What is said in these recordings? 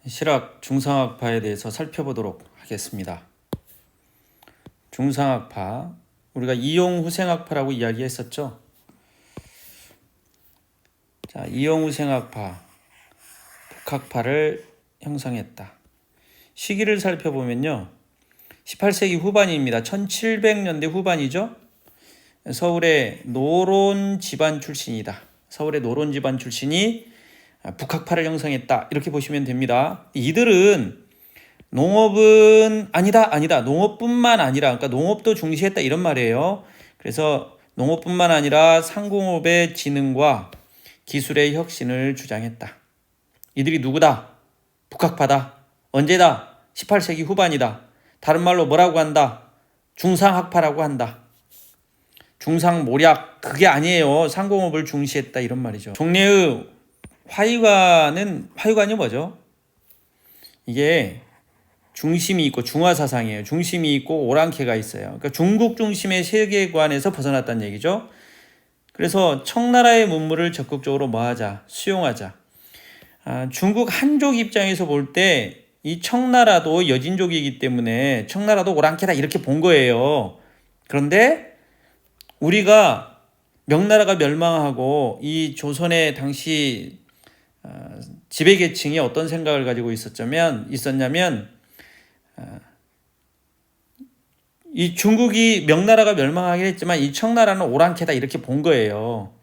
실학 중상학파에 대해서 살펴보도록 하겠습니다. 중상학파, 우리가 이용후생학파라고 이야기했었죠. 자, 이용후생학파, 북학파를 형성했다. 시기를 살펴보면요, 18세기 후반입니다. 1700년대 후반이죠. 서울의 노론 집안 출신이다. 서울의 노론 집안 출신이 북학파를 형성했다. 이렇게 보시면 됩니다. 이들은 농업은 아니다. 농업뿐만 아니라, 그러니까 농업도 중시했다 이런 말이에요. 그래서 농업뿐만 아니라 상공업의 진흥과 기술의 혁신을 주장했다. 이들이 누구다? 북학파다. 언제다? 18세기 후반이다. 다른 말로 뭐라고 한다? 중상학파라고 한다. 중상모략, 그게 아니에요. 상공업을 중시했다 이런 말이죠. 종래의 화유관이 뭐죠? 이게 중심이 있고 중화사상이에요. 중심이 있고 오랑캐가 있어요. 그러니까 중국 중심의 세계관에서 벗어났다는 얘기죠. 그래서 청나라의 문물을 적극적으로 뭐하자? 수용하자. 중국 한족 입장에서 볼 때 이 청나라도 여진족이기 때문에 청나라도 오랑캐다 이렇게 본 거예요. 그런데 우리가 명나라가 멸망하고 이 조선의 당시 지배계층이 어떤 생각을 가지고 있었냐면 이 중국이 명나라가 멸망하긴 했지만 이 청나라는 오랑캐다 이렇게 본 거예요.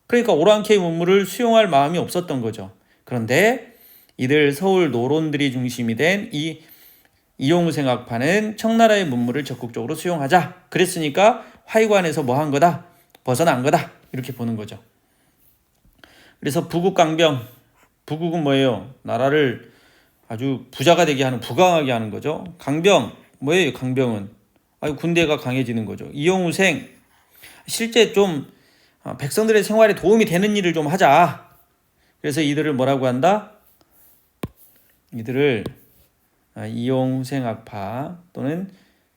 그러니까 오랑캐의 문물을 수용할 마음이 없었던 거죠. 그런데 이들 서울 노론들이 중심이 된 이 이용후생학파는 청나라의 문물을 적극적으로 수용하자. 그랬으니까 화이관에서 뭐 한 거다? 벗어난 거다. 이렇게 보는 거죠. 그래서 부국강병, 부국은 뭐예요? 나라를 아주 부자가 되게 하는, 부강하게 하는 거죠. 강병, 뭐예요? 강병은 군대가 강해지는 거죠. 이용후생, 실제 좀 백성들의 생활에 도움이 되는 일을 좀 하자. 그래서 이들을 뭐라고 한다? 이들을 이용후생학파 또는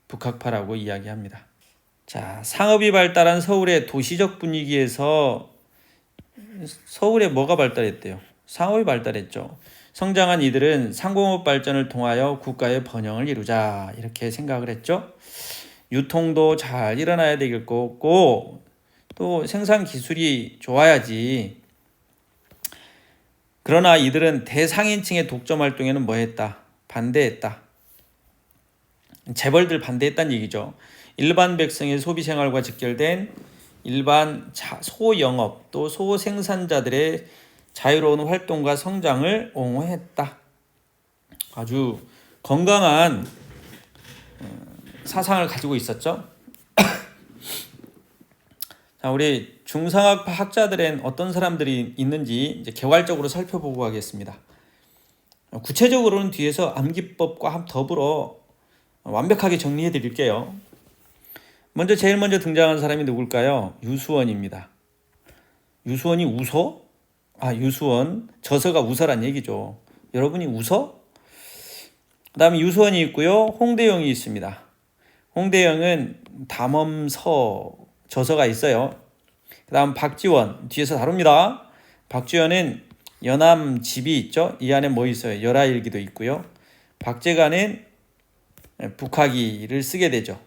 북학파라고 이야기합니다. 자, 상업이 발달한 서울의 도시적 분위기에서 서울에 뭐가 발달했대요? 상업이 발달했죠. 성장한 이들은 상공업 발전을 통하여 국가의 번영을 이루자 이렇게 생각을 했죠. 유통도 잘 일어나야 되겠고 또 생산 기술이 좋아야지. 그러나 이들은 대상인층의 독점 활동에는 뭐 했다? 반대했다. 재벌들 반대했다는 얘기죠. 일반 백성의 소비 생활과 직결된 일반 소영업 또 소생산자들의 자유로운 활동과 성장을 옹호했다. 아주 건강한 사상을 가지고 있었죠. 자, 우리 중상학파 학자들은 어떤 사람들이 있는지 이제 개괄적으로 살펴보고 가겠습니다. 구체적으로는 뒤에서 암기법과 더불어 완벽하게 정리해 드릴게요. 제일 먼저 등장한 사람이 누굴까요? 유수원입니다. 유수원이 웃어? 유수원, 저서가 우서란 얘기죠. 여러분이 웃어? 그 다음에 유수원이 있고요. 홍대영이 있습니다. 홍대영은 담엄서, 저서가 있어요. 그 다음 박지원, 뒤에서 다룹니다. 박지원은 연암집이 있죠. 이 안에 뭐 있어요? 열하일기도 있고요. 박제가는 북학이를 쓰게 되죠.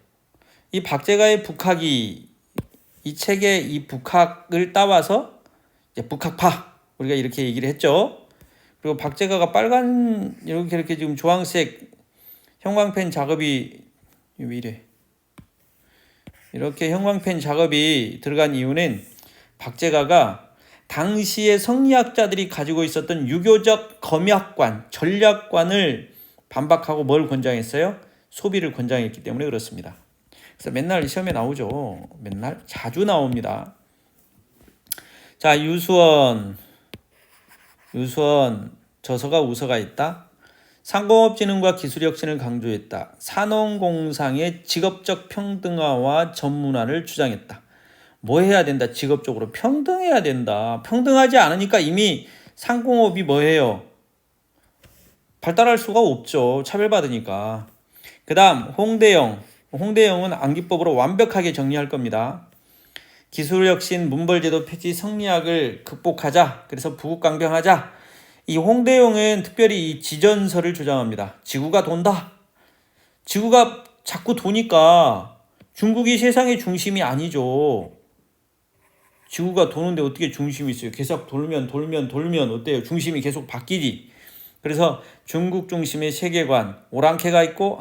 이 박제가의 북학이, 이 책의 이 북학을 따와서 북학파, 우리가 이렇게 얘기를 했죠. 그리고 박제가가 빨간 이렇게 지금 주황색 형광펜 작업이 왜 이래? 이렇게 형광펜 작업이 들어간 이유는 박제가가 당시의 성리학자들이 가지고 있었던 유교적 검약관, 전략관을 반박하고 뭘 권장했어요? 소비를 권장했기 때문에 그렇습니다. 그래서 맨날 시험에 나오죠. 맨날 자주 나옵니다. 자, 유수원 저서가 우서가 있다. 상공업진흥과 기술혁신을 강조했다. 산업공상의 직업적 평등화와 전문화를 주장했다. 뭐 해야 된다? 직업적으로 평등해야 된다. 평등하지 않으니까 이미 상공업이 뭐 해요? 발달할 수가 없죠. 차별받으니까. 그 다음 홍대영은 암기법으로 완벽하게 정리할 겁니다. 기술혁신, 문벌제도 폐지, 성리학을 극복하자. 그래서 부국강병하자. 이 홍대용은 특별히 이 지전설을 주장합니다. 지구가 돈다. 지구가 자꾸 도니까 중국이 세상의 중심이 아니죠. 지구가 도는데 어떻게 중심이 있어요? 계속 돌면 어때요? 중심이 계속 바뀌지. 그래서 중국 중심의 세계관, 오랑캐가 있고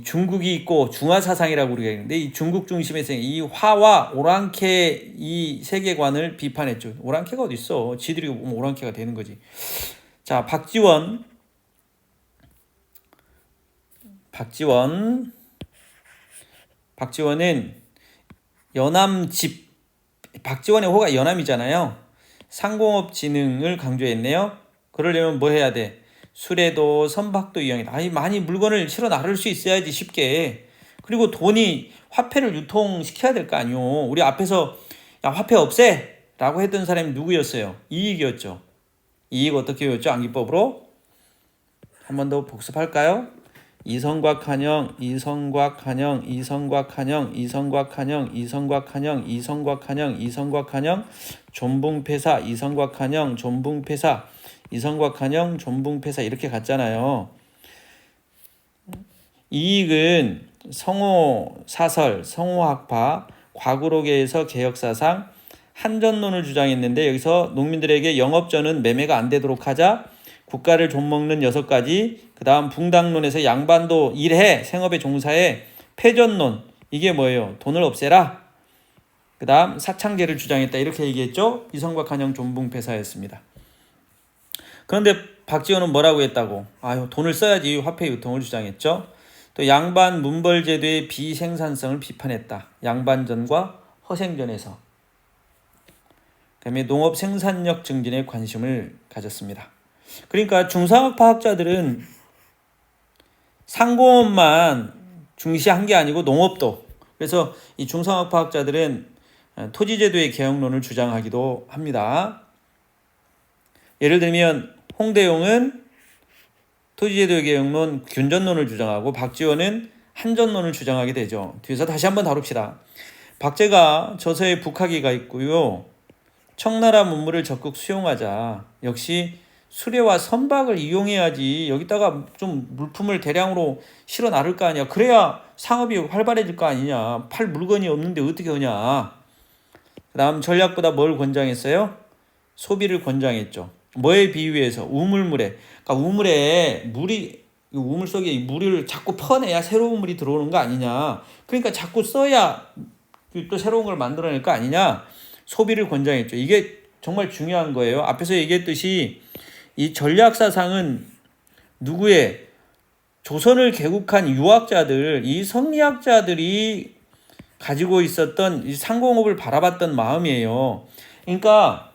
중국이 있고 중화사상이라고 우리가 했는데 이 중국 중심의 세계, 이 화와 오랑캐 이 세계관을 비판했죠. 오랑캐가 어디 있어? 지들이 보면 오랑캐가 되는 거지. 자, 박지원은 박지원의 호가 연암이잖아요. 상공업 진흥을 강조했네요. 그러려면 뭐 해야 돼? 수레도 선박도 이용이다. 많이 물건을 실어 나를 수 있어야지 쉽게. 그리고 화폐를 유통시켜야 될 거 아니오. 우리 앞에서 야 화폐 없애! 라고 했던 사람이 누구였어요? 이익이었죠. 이익 어떻게 외웠죠? 암기법으로. 한 번 더 복습할까요? 이성곽한형, 존붕폐사, 존붕폐사 이렇게 갔잖아요. 이익은 성호사설, 성호학파, 과구록에서 개혁사상, 한전론을 주장했는데 여기서 농민들에게 영업전은 매매가 안 되도록 하자, 국가를 좀먹는 6가지, 그 다음 붕당론에서 양반도 일해, 생업에 종사해, 패전론, 이게 뭐예요? 돈을 없애라. 그 다음 사창제를 주장했다. 이렇게 얘기했죠. 이성곽한형 존붕폐사였습니다. 그런데 박지원은 뭐라고 했다고? 돈을 써야지 화폐 유통을 주장했죠. 또 양반 문벌제도의 비생산성을 비판했다. 양반전과 허생전에서. 그다음에 농업 생산력 증진에 관심을 가졌습니다. 그러니까 중상학파 학자들은 상공업만 중시한 게 아니고 농업도. 그래서 이 중상학파 학자들은 토지제도의 개혁론을 주장하기도 합니다. 예를 들면 홍대용은 토지제도의 개혁론, 균전론을 주장하고 박지원은 한전론을 주장하게 되죠. 뒤에서 다시 한번 다룹시다. 박제가 저서에 북학이가 있고요. 청나라 문물을 적극 수용하자. 역시 수레와 선박을 이용해야지. 여기다가 좀 물품을 대량으로 실어 나를 거 아니야. 그래야 상업이 활발해질 거 아니냐. 팔 물건이 없는데 어떻게 하냐. 그 다음 전략보다 뭘 권장했어요? 소비를 권장했죠. 뭐에 비유해서? 우물물에. 그러니까 우물 속에 물을 자꾸 퍼내야 새로운 물이 들어오는 거 아니냐. 그러니까 자꾸 써야 또 새로운 걸 만들어낼 거 아니냐. 소비를 권장했죠. 이게 정말 중요한 거예요. 앞에서 얘기했듯이 이 전략사상은 누구의? 조선을 개국한 유학자들, 이 성리학자들이 가지고 있었던 이 상공업을 바라봤던 마음이에요. 그러니까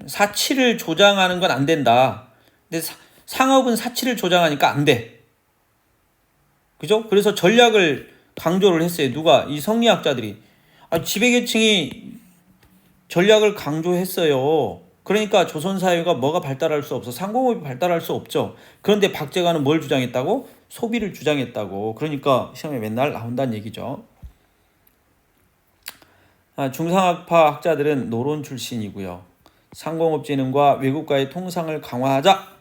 사치를 조장하는 건 안 된다. 근데 상업은 사치를 조장하니까 안 돼. 그죠? 그래서 전략을 강조를 했어요. 누가? 이 성리학자들이. 지배계층이 전략을 강조했어요. 그러니까 조선사회가 뭐가 발달할 수 없어. 상공업이 발달할 수 없죠. 그런데 박제가는 뭘 주장했다고? 소비를 주장했다고. 그러니까 시험에 맨날 나온다는 얘기죠. 중상학파 학자들은 노론 출신이고요. 상공업진흥과 외국과의 통상을 강화하자.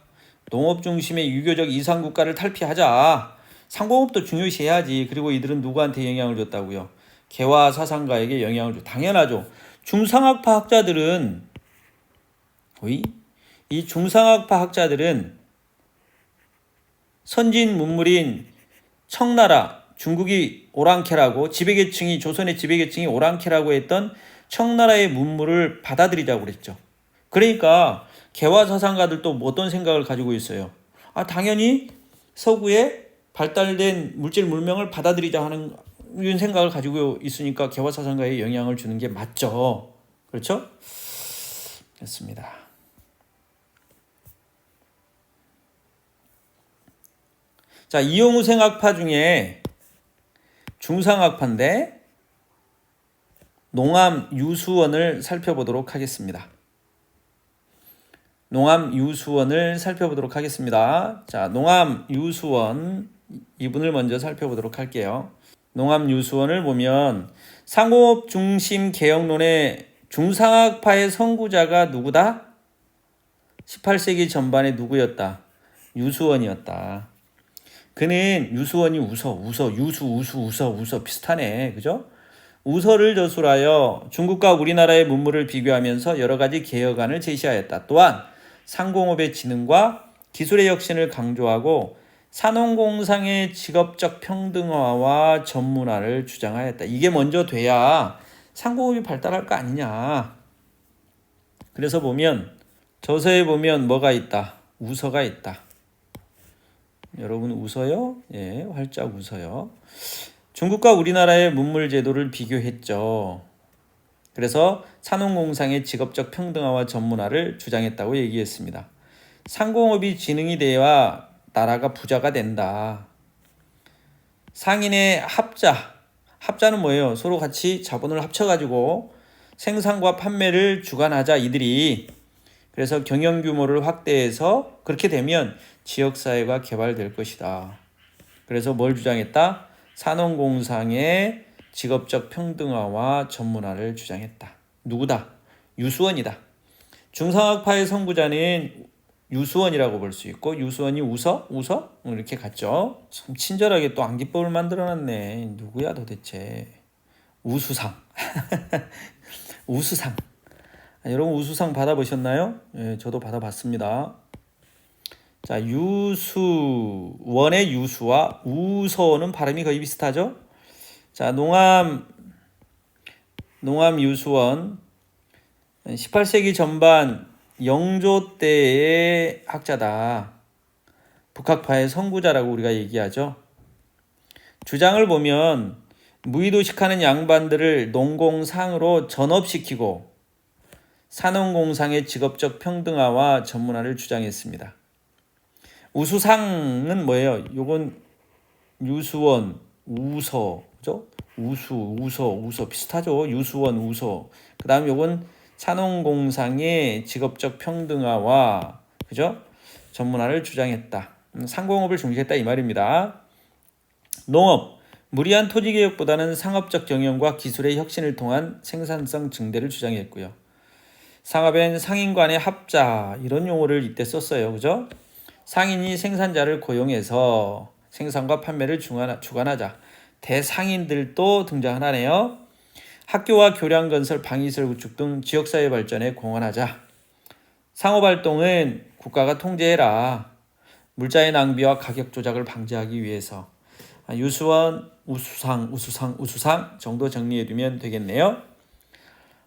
농업 중심의 유교적 이상국가를 탈피하자. 상공업도 중요시해야지. 그리고 이들은 누구한테 영향을 줬다고요? 개화 사상가에게 영향을 줘. 당연하죠. 중상학파 학자들은 선진 문물인 청나라, 중국이 오랑캐라고 조선의 지배계층이 오랑캐라고 했던 청나라의 문물을 받아들이자고 그랬죠. 그러니까 개화사상가들도 어떤 생각을 가지고 있어요? 당연히 서구의 발달된 물질 문명을 받아들이자 하는 이런 생각을 가지고 있으니까 개화사상가에 영향을 주는 게 맞죠. 그렇죠? 됐습니다. 자, 이용우 생학파 중에 중상학파인데 농암 유수원을 살펴보도록 하겠습니다. 자, 농암 유수원 이분을 먼저 살펴보도록 할게요. 농암 유수원을 보면 상공업 중심 개혁론의 중상학파의 선구자가 누구다? 18세기 전반에 누구였다? 유수원이었다. 그는 유수원이 유수 비슷하네. 그죠? 우서를 저술하여 중국과 우리나라의 문물을 비교하면서 여러 가지 개혁안을 제시하였다. 또한 상공업의 진흥과 기술의 혁신을 강조하고 산업공상의 직업적 평등화와 전문화를 주장하였다. 이게 먼저 돼야 상공업이 발달할 거 아니냐. 그래서 보면 저서에 보면 뭐가 있다? 우서가 있다. 여러분 웃어요? 예, 활짝 웃어요. 중국과 우리나라의 문물 제도를 비교했죠. 그래서 산업공상의 직업적 평등화와 전문화를 주장했다고 얘기했습니다. 상공업이 진흥이 돼야 나라가 부자가 된다. 상인의 합자는 뭐예요? 서로 같이 자본을 합쳐가지고 생산과 판매를 주관하자 이들이. 그래서 경영 규모를 확대해서 그렇게 되면 지역사회가 개발될 것이다. 그래서 뭘 주장했다? 산업공상의 직업적 평등화와 전문화를 주장했다. 누구다? 유수원이다. 중상학파의 선구자는 유수원이라고 볼 수 있고 유수원이 웃어 이렇게 갔죠. 참 친절하게 또 암기법을 만들어놨네. 누구야 도대체? 우수상. 우수상. 여러분 우수상 받아보셨나요? 예, 저도 받아봤습니다. 자, 유수원의 유수와 우서는 발음이 거의 비슷하죠? 자, 농암 유수원 18세기 전반 영조 때의 학자다. 북학파의 선구자라고 우리가 얘기하죠. 주장을 보면 무의도식하는 양반들을 농공상으로 전업시키고 산업공상의 직업적 평등화와 전문화를 주장했습니다. 우수상은 뭐예요? 요건 유수원, 우서, 그죠? 우서 비슷하죠? 유수원, 우서. 그 다음 요건 산업공상의 직업적 평등화와 그죠? 전문화를 주장했다. 상공업을 중시했다 이 말입니다. 농업, 무리한 토지개혁보다는 상업적 경영과 기술의 혁신을 통한 생산성 증대를 주장했고요. 상업엔 상인 간의 합자 이런 용어를 이때 썼어요. 그죠? 상인이 생산자를 고용해서 생산과 판매를 주관하자. 대상인들도 등장하네요. 학교와 교량 건설, 방위시설 구축 등 지역사회 발전에 공헌하자. 상호발동은 국가가 통제해라. 물자의 낭비와 가격 조작을 방지하기 위해서. 유수원, 우수상 정도 정리해두면 되겠네요.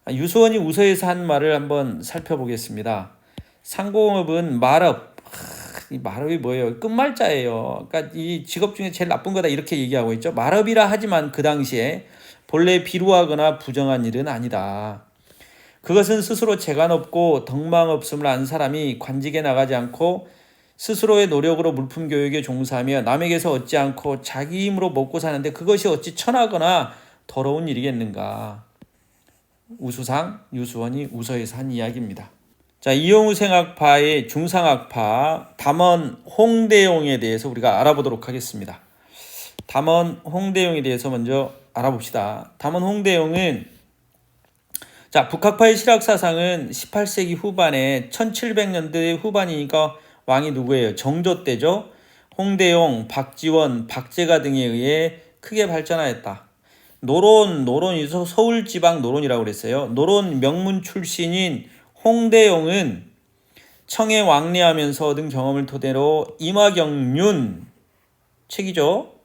유수원이 우서에서 한 말을 한번 살펴보겠습니다. 상공업은 말업. 이 말업이 뭐예요? 끝말자예요. 그러니까 이 직업 중에 제일 나쁜 거다 이렇게 얘기하고 있죠. 말업이라 하지만 그 당시에 본래 비루하거나 부정한 일은 아니다. 그것은 스스로 재간 없고 덕망 없음을 안 사람이 관직에 나가지 않고 스스로의 노력으로 물품 교육에 종사하며 남에게서 얻지 않고 자기 힘으로 먹고 사는데 그것이 어찌 천하거나 더러운 일이겠는가. 우수상, 유수원이 우서에서 한 이야기입니다. 자, 이용우 생학파의 중상학파 담원 홍대용에 대해서 우리가 알아보도록 하겠습니다. 담원 홍대용에 대해서 먼저 알아봅시다. 담원 홍대용은 자, 북학파의 실학사상은 18세기 후반에 1700년대 후반이니까 왕이 누구예요? 정조 때죠. 홍대용, 박지원, 박제가 등에 의해 크게 발전하였다. 노론이 서울지방 노론이라고 그랬어요. 노론 명문 출신인 홍대용은 청에 왕래하면서 얻은 경험을 토대로 임화경륜 책이죠.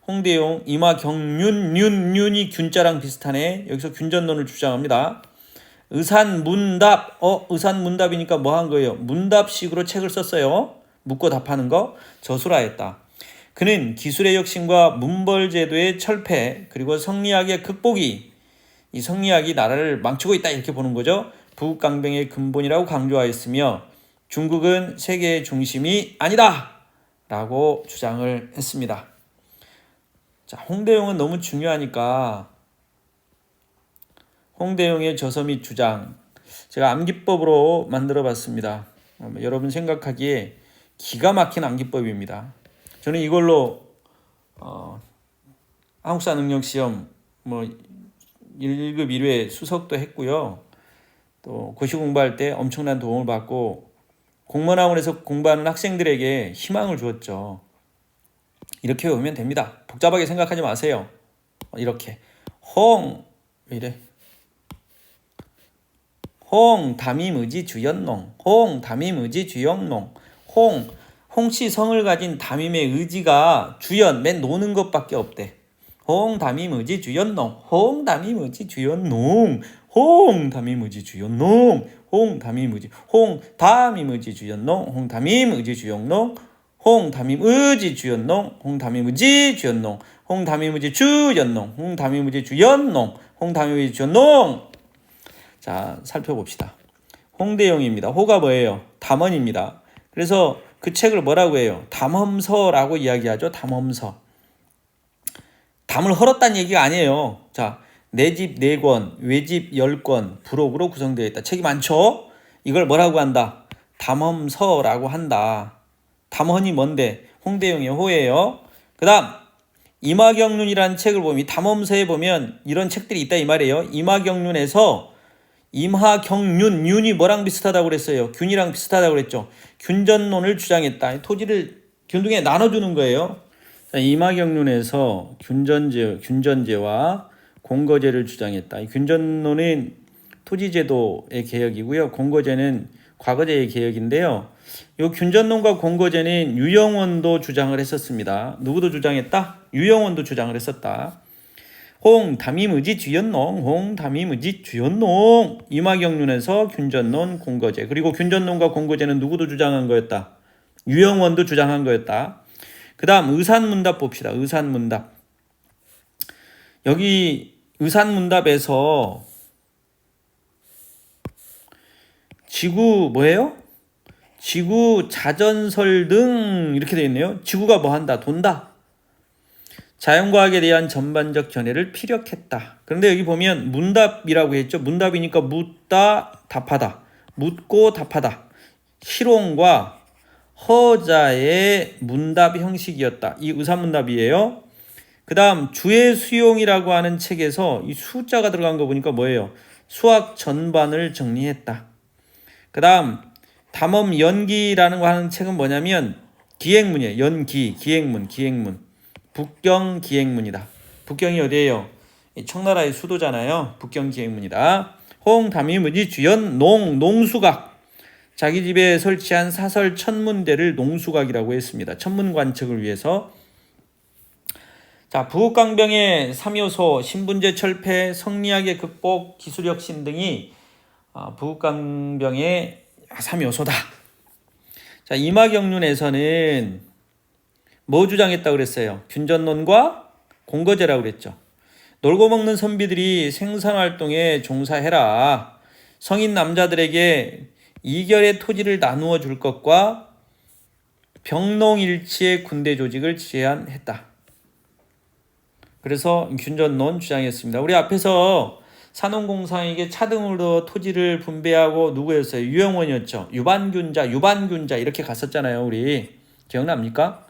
홍대용, 임화경륜, 윤이 균자랑 비슷하네. 여기서 균전론을 주장합니다. 의산문답이니까 뭐 한 거예요? 문답식으로 책을 썼어요. 묻고 답하는 거 저술하였다. 그는 기술의 혁신과 문벌제도의 철폐 그리고 성리학의 극복이 이 성리학이 나라를 망치고 있다 이렇게 보는 거죠. 부국강병의 근본이라고 강조하였으며 중국은 세계의 중심이 아니다 라고 주장을 했습니다. 자, 홍대용은 너무 중요하니까 홍대용의 저서 및 주장 제가 암기법으로 만들어 봤습니다. 여러분 생각하기에 기가 막힌 암기법입니다. 저는 이걸로 한국사 능력시험 1급 1회 수석도 했고요. 또 고시 공부할 때 엄청난 도움을 받고 공문학원에서 공부하는 학생들에게 희망을 주었죠. 이렇게 외우면 됩니다. 복잡하게 생각하지 마세요. 이렇게 왜 이래? 홍 담임의지 주연농, 홍 담임의지 주연농, 홍씨 성을 가진 담임의 의지가 주연 맨 노는 것밖에 없대. 홍 담임의지 주연농, 홍 담임의지 주연농, 홍 담임의지 주연농, 홍 담임의지 주연농, 홍 담임의지 주연농, 홍 담임의지 주연농, 홍 담임의지 주연농, 홍 담임의지 주연농, 홍 담임의지 주연농, 홍 담임의지 주연농. 자, 살펴봅시다. 홍대영입니다. 호가 뭐예요? 담언입니다. 그래서 그 책을 뭐라고 해요? 담엄서라고 이야기하죠. 담엄서. 담을 헐었다는 얘기가 아니에요. 자, 내집 4권, 외집 10권, 부록으로 구성되어 있다. 책이 많죠? 이걸 뭐라고 한다? 담엄서라고 한다. 담헌이 뭔데? 홍대영의 호예요. 그 다음 임화경륜이라는 책을 보면 담엄서에 보면 이런 책들이 있다 이 말이에요. 임화경륜에서 임화경륜, 윤이 뭐랑 비슷하다고 그랬어요? 균이랑 비슷하다고 그랬죠. 균전론을 주장했다. 토지를 균등에 나눠주는 거예요. 임화경륜에서 균전제와 공거제를 주장했다. 균전론은 토지제도의 개혁이고요. 공거제는 과거제의 개혁인데요. 이 균전론과 공거제는 유영원도 주장을 했었습니다. 누구도 주장했다? 유영원도 주장을 했었다. 홍 담임의지 주연농, 홍 담임의지 주연농. 임화경륜에서 균전론, 공거제. 그리고 균전론과 공거제는 누구도 주장한 거였다? 유영원도 주장한 거였다. 그 다음 의산문답 봅시다. 의산문답. 여기 의산문답에서 지구 뭐예요? 지구 자전설 등 이렇게 되어 있네요. 지구가 뭐 한다? 돈다. 자연과학에 대한 전반적 견해를 피력했다. 그런데 여기 보면 문답이라고 했죠. 문답이니까 묻다, 답하다. 묻고 답하다. 실용과 허자의 문답 형식이었다. 이 의산문답이에요. 그 다음 주의 수용이라고 하는 책에서 이 숫자가 들어간 거 보니까 뭐예요? 수학 전반을 정리했다. 그 다음 담엄 연기라는 거 하는 책은 뭐냐면 기행문이에요. 연기, 기행문. 북경 기행문이다. 북경이 어디예요? 청나라의 수도잖아요. 북경 기행문이다. 홍 담임의지 주연 농수각. 자기 집에 설치한 사설 천문대를 농수각이라고 했습니다. 천문 관측을 위해서. 자, 부국강병의 3요소, 신분제 철폐, 성리학의 극복, 기술혁신 등이 부국강병의 3요소다. 자, 임화경륜에서는 뭐 주장했다고 그랬어요? 균전론과 공거제라고 그랬죠. 놀고 먹는 선비들이 생산활동에 종사해라. 성인 남자들에게 이결의 토지를 나누어 줄 것과 병농일치의 군대 조직을 제안했다. 그래서 균전론 주장했습니다. 우리 앞에서 산업공상에게 차등으로 토지를 분배하고 누구였어요? 유영원이었죠. 유반균자 이렇게 갔었잖아요. 우리 기억납니까?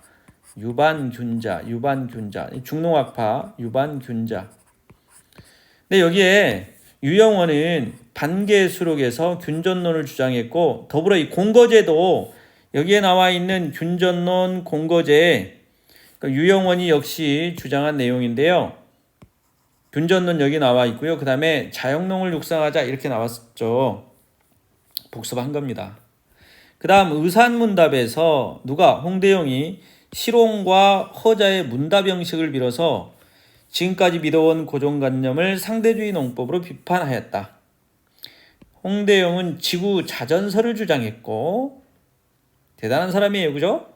유반균자 중농학파 유반균자. 근데 여기에 유영원은 반계수록에서 균전론을 주장했고 더불어 이 공거제도 여기에 나와 있는 균전론 공거제 그러니까 유영원이 역시 주장한 내용인데요. 균전론 여기 나와 있고요. 그 다음에 자영농을 육성하자 이렇게 나왔죠. 복습한 겁니다. 그 다음 의산문답에서 누가? 홍대영이 실용과 허자의 문답 형식을 빌어서 지금까지 믿어온 고정관념을 상대주의 농법으로 비판하였다. 홍대영은 지구 자전설을 주장했고 대단한 사람이에요. 그죠?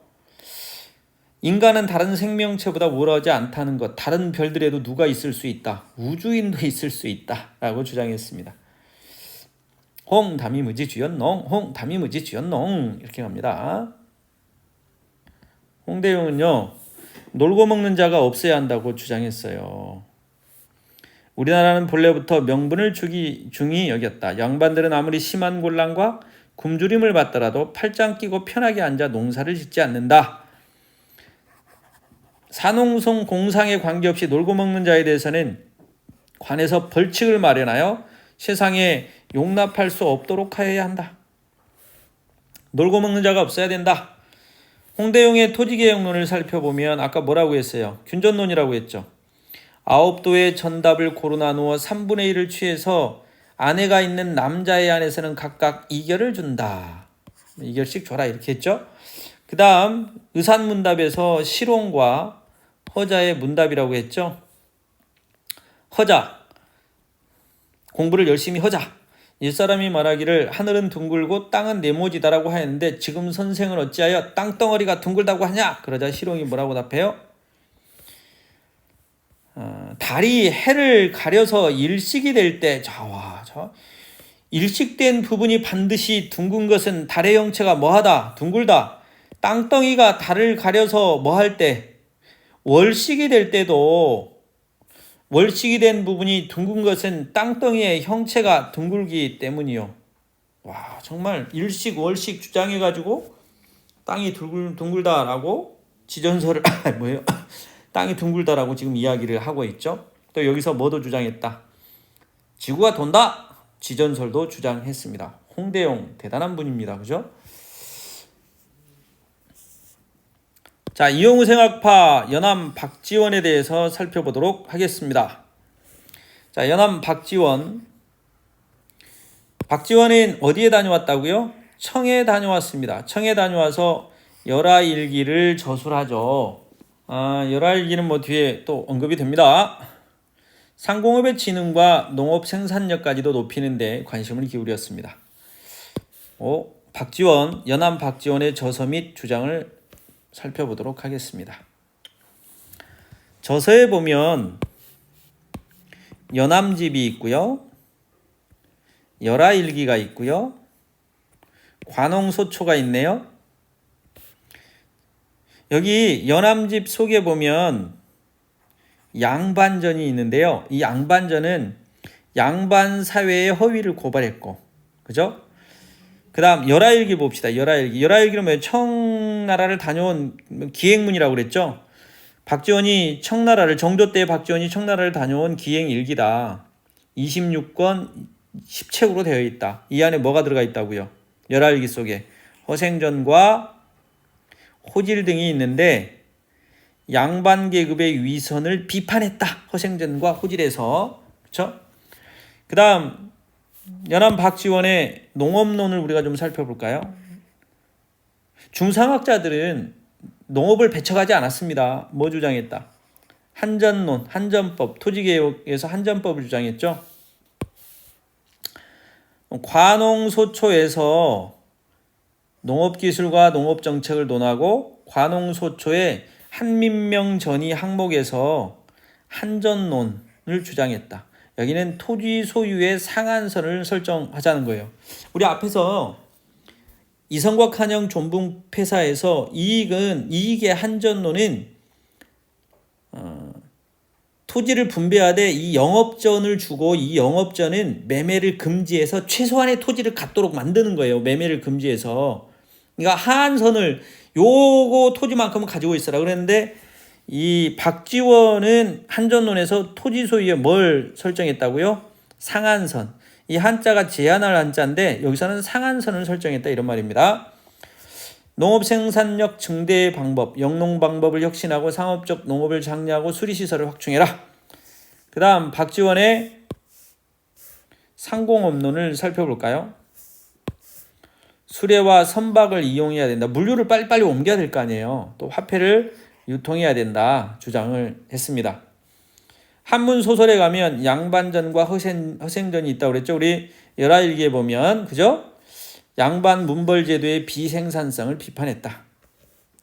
인간은 다른 생명체보다 우월하지 않다는 것, 다른 별들에도 누가 있을 수 있다. 우주인도 있을 수 있다. 라고 주장했습니다. 홍 담임의지 주연농, 이렇게 갑니다. 홍대영은요, 놀고 먹는 자가 없어야 한다고 주장했어요. 우리나라는 본래부터 명분을 중히 여겼다. 양반들은 아무리 심한 곤란과 굶주림을 받더라도 팔짱 끼고 편하게 앉아 농사를 짓지 않는다. 산농성 공상에 관계없이 놀고 먹는 자에 대해서는 관에서 벌칙을 마련하여 세상에 용납할 수 없도록 하여야 한다. 놀고 먹는 자가 없어야 된다. 홍대용의 토지개혁론을 살펴보면 아까 뭐라고 했어요? 균전론이라고 했죠. 9도의 전답을 고루 나누어 3분의 1을 취해서 아내가 있는 남자의 안에서는 각각 2결을 준다. 2결씩 줘라 이렇게 했죠. 그 다음 의산문답에서 실혼과 허자의 문답이라고 했죠. 허자, 공부를 열심히 하자. 옛사람이 말하기를 하늘은 둥글고 땅은 네모지다라고 하였는데 지금 선생은 어찌하여 땅덩어리가 둥글다고 하냐? 그러자 실홍이 뭐라고 답해요? 달이 해를 가려서 일식이 될 때 일식된 부분이 반드시 둥근 것은 달의 형체가 뭐하다? 둥글다. 땅덩이가 달을 가려서 뭐할 때 월식이 될 때도 월식이 된 부분이 둥근 것은 땅덩이의 형체가 둥글기 때문이요. 와, 정말 일식 월식 주장해가지고 땅이 둥글다라고 지전설을 뭐예요? 땅이 둥글다라고 지금 이야기를 하고 있죠. 또 여기서 뭐도 주장했다. 지구가 돈다. 지전설도 주장했습니다. 홍대용 대단한 분입니다. 그죠? 자, 이용우 생학파 연암 박지원에 대해서 살펴보도록 하겠습니다. 자, 연암 박지원. 박지원은 어디에 다녀왔다고요? 청에 다녀왔습니다. 청에 다녀와서 열하일기를 저술하죠. 열하일기는 뭐 뒤에 또 언급이 됩니다. 상공업의 진흥과 농업 생산력까지도 높이는 데 관심을 기울였습니다. 박지원, 연암 박지원의 저서 및 주장을 살펴보도록 하겠습니다. 저서에 보면 연암집이 있고요. 열하일기가 있고요. 관홍소초가 있네요. 여기 연암집 속에 보면 양반전이 있는데요. 이 양반전은 양반 사회의 허위를 고발했고, 그죠? 그 다음 열하일기 봅시다. 열하일기는 뭐예요? 청나라를 다녀온 기행문이라고 그랬죠. 박지원이 청나라를 정조 때 박지원이 청나라를 다녀온 기행일기다. 26권 10책으로 되어 있다. 이 안에 뭐가 들어가 있다고요? 열하일기 속에 허생전과 호질 등이 있는데 양반 계급의 위선을 비판했다. 허생전과 호질에서. 그렇죠? 그 다음 연암 박지원의 농업론을 우리가 좀 살펴볼까요? 중상학자들은 농업을 배척하지 않았습니다. 뭐 주장했다? 한전론, 한전법, 토지개혁에서 한전법을 주장했죠. 관홍소초에서 농업기술과 농업정책을 논하고 관홍소초의 한민명전의 항목에서 한전론을 주장했다. 여기는 토지 소유의 상한선을 설정하자는 거예요. 우리 앞에서 이성곽 한영 존붕폐사에서 이익의 한전론은 토지를 분배하되 이 영업전을 주고 이 영업전은 매매를 금지해서 최소한의 토지를 갖도록 만드는 거예요. 매매를 금지해서. 그러니까 하한선을 요거 토지만큼은 가지고 있어라 그랬는데 이 박지원은 한전론에서 토지 소유에 뭘 설정했다고요? 상한선. 이 한자가 제한할 한자인데 여기서는 상한선을 설정했다 이런 말입니다. 농업 생산력 증대 방법, 영농 방법을 혁신하고 상업적 농업을 장려하고 수리시설을 확충해라. 그 다음 박지원의 상공업론을 살펴볼까요? 수레와 선박을 이용해야 된다. 물류를 빨리빨리 옮겨야 될 거 아니에요. 또 화폐를 유통해야 된다 주장을 했습니다. 한문 소설에 가면 양반전과 허생전이 있다고 그랬죠. 우리 열하일기에 보면 그죠? 양반 문벌제도의 비생산성을 비판했다.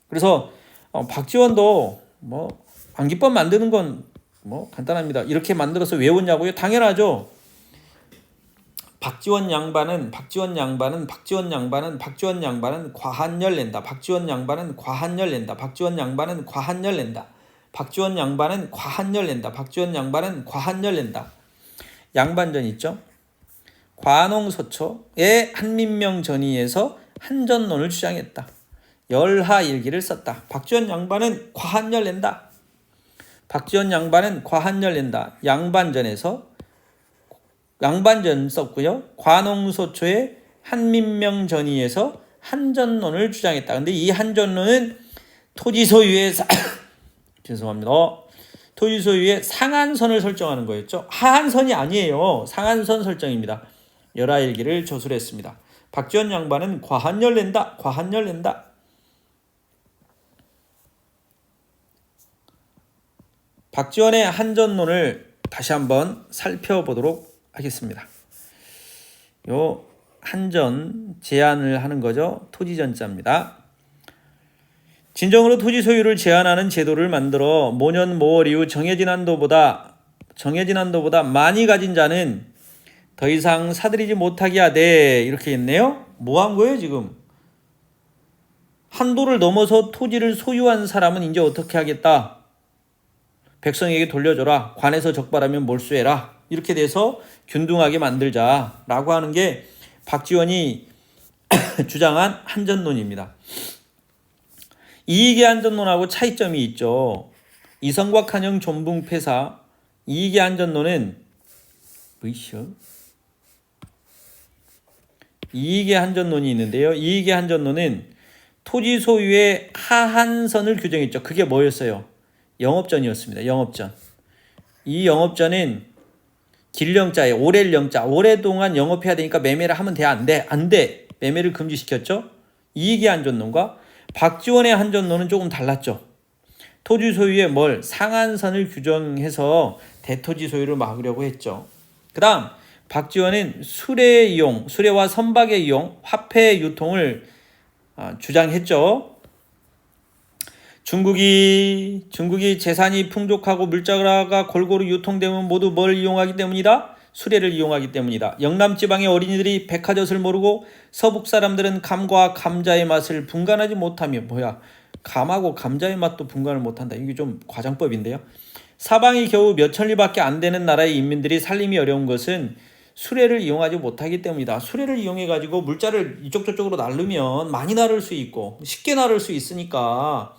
그래서 박지원도 뭐 암기법 만드는 건 뭐 간단합니다. 이렇게 만들어서 외웠냐고요? 당연하죠. 박지원 양반은 과한열 낸다. 박지원 양반은 과한열 낸다. 박지원 양반은 과한열 낸다. 박지원 양반은 과한열 낸다. 박지원 양반은 과한열 낸다. 양반전 있죠. 관홍소초의 한민명전의에서 한전론을 주장했다. 열하일기를 썼다. 박지원 양반은 과한열 낸다. 박지원 양반은 과한열 낸다. 양반전 썼고요. 관홍소초의 한민명전의에서 한전론을 주장했다. 근데 이 한전론은 토지 소유의 죄송합니다. 토지 소유의 상한선을 설정하는 거였죠. 하한선이 아니에요. 상한선 설정입니다. 열하일기를 저술했습니다. 박지원 양반은 과한열 낸다. 과한열 낸다. 박지원의 한전론을 다시 한번 살펴보도록 하겠습니다. 요 한전 제한을 하는 거죠. 토지전자입니다. 진정으로 토지 소유를 제한하는 제도를 만들어 모년 모월 이후 정해진 한도보다 많이 가진 자는 더 이상 사들이지 못하게 하되 이렇게 했네요. 뭐 한 거예요 지금? 한도를 넘어서 토지를 소유한 사람은 이제 어떻게 하겠다? 백성에게 돌려줘라. 관에서 적발하면 몰수해라. 이렇게 돼서 균등하게 만들자라고 하는 게 박지원이 주장한 한전론입니다. 이익의 한전론하고 차이점이 있죠. 이성곽 한영 존붕 폐사 이익의 한전론은 이익의 한전론이 있는데요. 이익의 한전론은 토지 소유의 하한선을 규정했죠. 그게 뭐였어요? 영업전이었습니다. 영업전. 이 영업전은 길령자에 오렐령자 오랫동안 영업해야 되니까 매매를 하면 돼? 안 돼? 안 돼. 매매를 금지시켰죠. 이익의 한전론과 박지원의 한전론은 조금 달랐죠. 토지 소유의 상한선을 규정해서 대토지 소유를 막으려고 했죠. 그 다음 박지원은 수레의 이용, 수레와 선박의 이용, 화폐의 유통을 주장했죠. 중국이 재산이 풍족하고 물자가 골고루 유통되면 모두 뭘 이용하기 때문이다? 수레를 이용하기 때문이다. 영남지방의 어린이들이 백화젓을 모르고 서북 사람들은 감과 감자의 맛을 분간하지 못하며 감하고 감자의 맛도 분간을 못한다. 이게 좀 과장법인데요. 사방이 겨우 몇 천리밖에 안 되는 나라의 인민들이 살림이 어려운 것은 수레를 이용하지 못하기 때문이다. 수레를 이용해가지고 물자를 이쪽 저쪽으로 나르면 많이 나를 수 있고 쉽게 나를 수 있으니까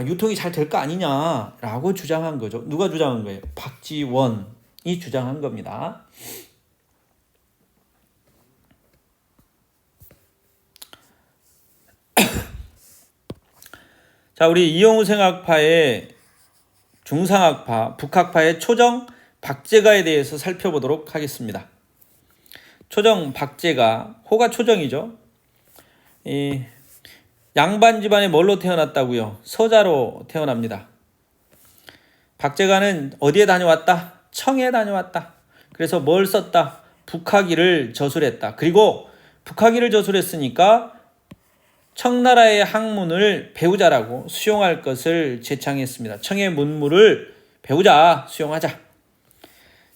유통이 잘 될 거 아니냐라고 주장한 거죠. 누가 주장한 거예요? 박지원이 주장한 겁니다. 자, 우리 이영우 생학파의 중상학파, 북학파의 초정 박제가에 대해서 살펴보도록 하겠습니다. 초정 박제가, 호가 초정이죠. 양반 집안에 뭘로 태어났다고요? 서자로 태어납니다. 박제가는 어디에 다녀왔다? 청에 다녀왔다. 그래서 뭘 썼다? 북학이를 저술했다. 그리고 북학이를 저술했으니까 청나라의 학문을 배우자라고 수용할 것을 제창했습니다. 청의 문물을 배우자, 수용하자.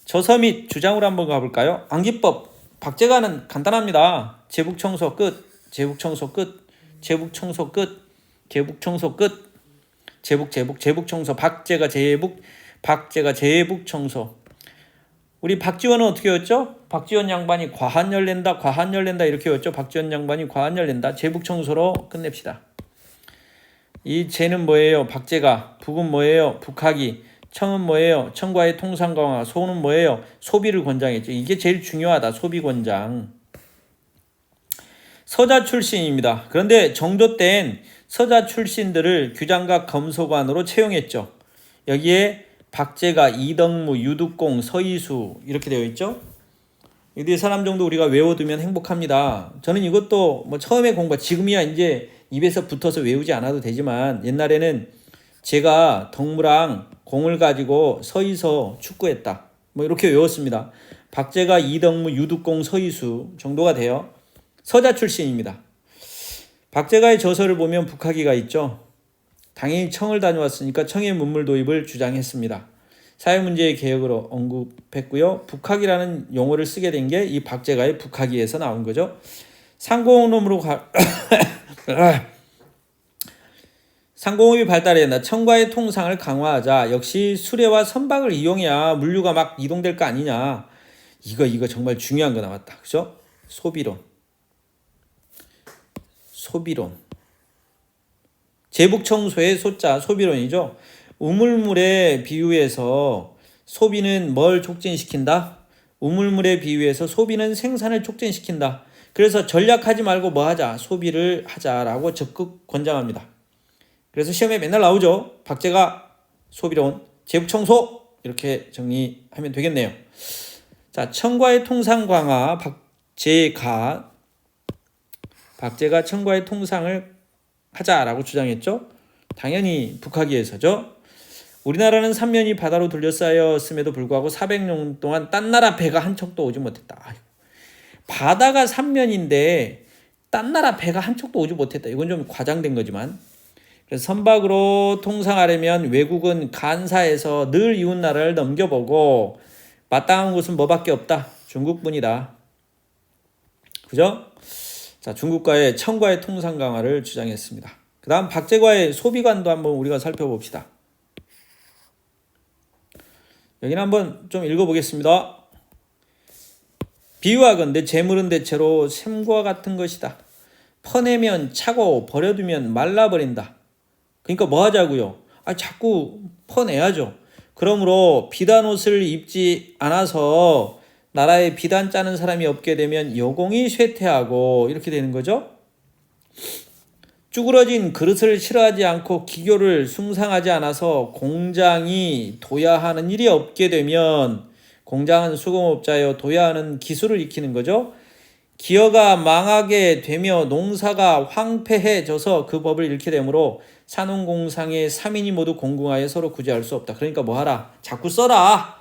저서 및 주장으로 한번 가볼까요? 암기법. 박제가는 간단합니다. 제북청소 끝, 제북청소 끝, 제북청소 끝, 제북청소 끝, 제북청소, 박제가 제북청소. 우리 박지원은 어떻게 했죠? 박지원 양반이 과한열 낸다 이렇게 했죠. 박지원 양반이 과한열 낸다. 제북청소로 끝냅시다. 이 제는 뭐예요? 박제가. 북은 뭐예요? 북학이. 청은 뭐예요? 청과의 통상 강화. 소는 뭐예요? 소비를 권장했죠. 이게 제일 중요하다. 소비 권장. 서자 출신입니다. 그런데 정조 땐 서자 출신들을 규장각 검소관으로 채용했죠. 여기에 박제가, 이덕무, 유득공, 서이수 이렇게 되어 있죠. 이 사람 정도 우리가 외워두면 행복합니다. 저는 이것도 처음에 지금이야 이제 입에서 붙어서 외우지 않아도 되지만 옛날에는 제가 덕무랑 공을 가지고 서이서 축구했다. 이렇게 외웠습니다. 박제가, 이덕무, 유득공, 서이수 정도가 돼요. 서자 출신입니다. 박제가의 저서를 보면 북학이가 있죠. 당연히 청을 다녀왔으니까 청의 문물 도입을 주장했습니다. 사회문제의 개혁으로 언급했고요. 북학이라는 용어를 쓰게 된 게 이 박제가의 북학이에서 나온 거죠. 상공업으로 상공업이 발달했나 청과의 통상을 강화하자. 역시 수레와 선박을 이용해야 물류가 막 이동될 거 아니냐. 이거 정말 중요한 거 나왔다. 그죠? 소비론. 제북청소의 소자, 소비론이죠. 우물물에 비유해서 소비는 뭘 촉진시킨다? 우물물에 비유해서 소비는 생산을 촉진시킨다. 그래서 전략하지 말고 뭐 하자? 소비를 하자라고 적극 권장합니다. 그래서 시험에 맨날 나오죠. 박제가 소비론, 제북청소 이렇게 정리하면 되겠네요. 자, 청과의 통상 강화, 박제가 청과의 통상을 하자라고 주장했죠. 당연히 북하기에서죠. 우리나라는 삼면이 바다로 둘러싸였음에도 불구하고 400년 동안 딴 나라 배가 한 척도 오지 못했다. 아이고. 바다가 삼면인데 딴 나라 배가 한 척도 오지 못했다. 이건 좀 과장된 거지만, 그래서 선박으로 통상하려면 외국은 간사해서 늘 이웃 나라를 넘겨보고 마땅한 곳은 뭐밖에 없다. 중국뿐이다. 그죠? 자, 중국과의 청과의 통상 강화를 주장했습니다. 그 다음 박제과의 소비관도 한번 우리가 살펴봅시다. 여기는 한번 좀 읽어보겠습니다. 비유하건대 재물은 대체로 샘과 같은 것이다. 퍼내면 차고 버려두면 말라버린다. 그러니까 뭐 하자고요? 자꾸 퍼내야죠. 그러므로 비단 옷을 입지 않아서 나라에 비단 짜는 사람이 없게 되면 여공이 쇠퇴하고 이렇게 되는 거죠. 쭈그러진 그릇을 싫어하지 않고 기교를 숭상하지 않아서 공장이 도야하는 일이 없게 되면, 공장은 수공업자여 도야하는 기술을 익히는 거죠. 기어가 망하게 되며 농사가 황폐해져서 그 법을 잃게 되므로 산업공상의 3인이 모두 공공하여 서로 구제할 수 없다. 그러니까 뭐 하라? 자꾸 써라.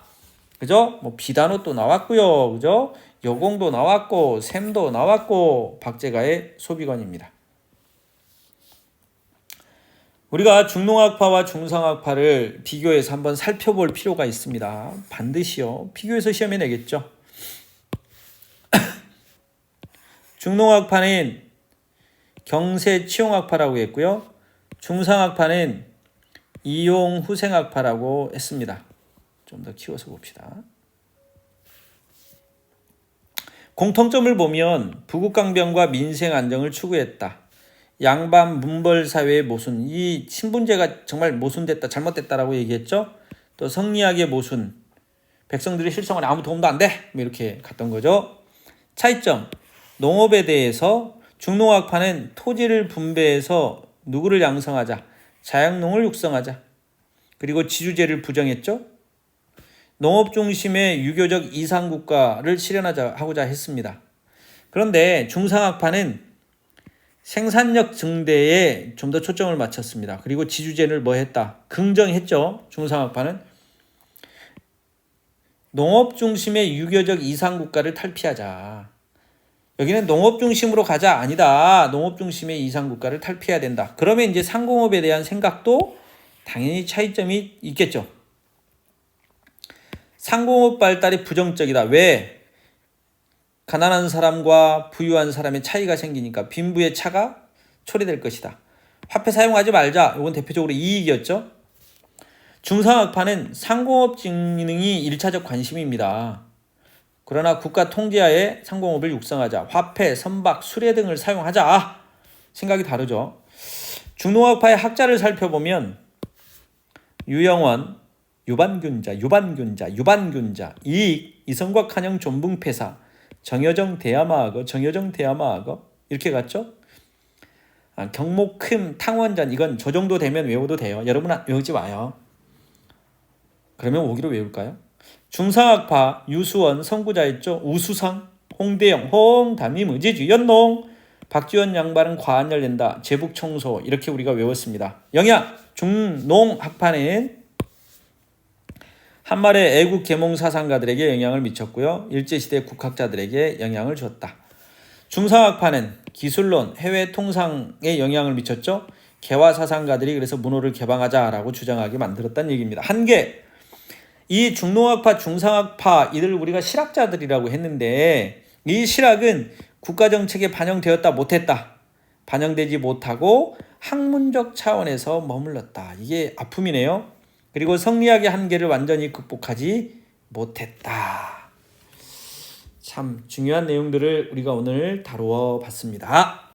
그죠? 뭐 비단옷도 나왔고요. 그죠? 여공도 나왔고 샘도 나왔고 박제가의 소비관입니다. 우리가 중농학파와 중상학파를 비교해서 한번 살펴볼 필요가 있습니다. 반드시요. 비교해서 시험에 내겠죠. 중농학파는 경세치용학파라고 했고요. 중상학파는 이용후생학파라고 했습니다. 좀 더 키워서 봅시다. 공통점을 보면 부국강병과 민생 안정을 추구했다. 양반 문벌 사회의 모순, 이 신분제가 정말 모순됐다, 잘못됐다라고 얘기했죠. 또 성리학의 모순, 백성들의 실성은 아무 도움도 안 돼, 이렇게 갔던 거죠. 차이점, 농업에 대해서 중농학파는 토지를 분배해서 누구를 양성하자, 자양농을 육성하자, 그리고 지주제를 부정했죠. 농업 중심의 유교적 이상국가를 실현하고자 했습니다. 그런데 중상학파는 생산력 증대에 좀 더 초점을 맞췄습니다. 그리고 지주제를 뭐 했다? 긍정했죠. 중상학파는 농업 중심의 유교적 이상국가를 탈피하자. 여기는 농업 중심으로 가자 아니다. 농업 중심의 이상국가를 탈피해야 된다. 그러면 이제 상공업에 대한 생각도 당연히 차이점이 있겠죠. 상공업 발달이 부정적이다. 왜? 가난한 사람과 부유한 사람의 차이가 생기니까 빈부의 차가 초래될 것이다. 화폐 사용하지 말자. 이건 대표적으로 이익이었죠. 중상학파는 상공업 진흥이 1차적 관심입니다. 그러나 국가 통제하에 상공업을 육성하자. 화폐, 선박, 수레 등을 사용하자. 생각이 다르죠. 중농학파의 학자를 살펴보면 유영원, 유반균자, 이익, 이성곽 한영 존붕폐사, 정여정 대야마하거 이렇게 갔죠. 경목흠 탕원전, 이건 저 정도 되면 외워도 돼요. 여러분 외우지 마요. 그러면 오기로 외울까요? 중상학파 유수원 선구자였죠. 우수상, 홍대영, 홍담임, 의제주, 연농, 박지원 양반은 과한 열낸다. 제북청소 이렇게 우리가 외웠습니다. 영향 중농학파는 한말의 애국 계몽 사상가들에게 영향을 미쳤고요. 일제시대 국학자들에게 영향을 줬다. 중상학파는 기술론, 해외 통상에 영향을 미쳤죠. 개화 사상가들이 그래서 문호를 개방하자라고 주장하게 만들었다는 얘기입니다. 한계, 이 중농학파, 중상학파 이들 우리가 실학자들이라고 했는데 이 실학은 국가정책에 반영되었다 못했다. 반영되지 못하고 학문적 차원에서 머물렀다. 이게 아픔이네요. 그리고 성리학의 한계를 완전히 극복하지 못했다. 참 중요한 내용들을 우리가 오늘 다루어 봤습니다.